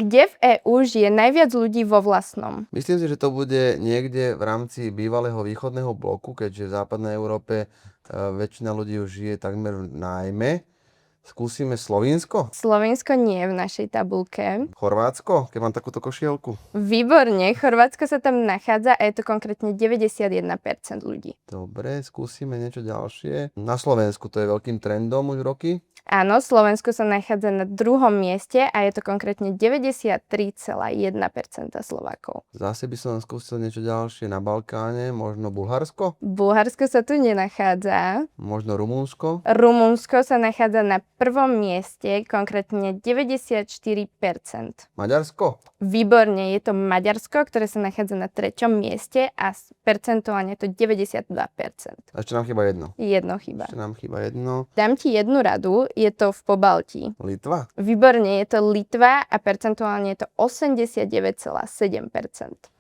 Kde v EÚ žije najviac ľudí vo vlastnom? Myslím si, že to bude niekde v rámci bývalého východného bloku, keďže v západnej Európe väčšina ľudí už žije takmer v nájme. Skúsime Slovinsko? Slovensko nie je v našej tabuľke. Chorvátsko, keď mám takúto košielku? Výborne, Chorvátsko sa tam nachádza a je to konkrétne 91% ľudí. Dobre, skúsime niečo ďalšie. Na Slovensku to je veľkým trendom už roky. Áno, Slovensko sa nachádza na druhom mieste a je to konkrétne 93,1% Slovákov. Zase by som skúsil niečo ďalšie na Balkáne, možno Bulharsko, Bulharsko sa tu nenachádza. možno Rumunsko. Rumunsko sa nachádza na prvom mieste, konkrétne 94%. Maďarsko. Výborne, je to Maďarsko, ktoré sa nachádza na treťom mieste a percentuálne je to 92%. A ešte nám chýba jedno. Jedno chyba. Ešte nám chýba jedno. Dám ti jednu radu, je to v Pobaltí. Litva. Výborne, je to Litva a percentuálne je to 89,7%.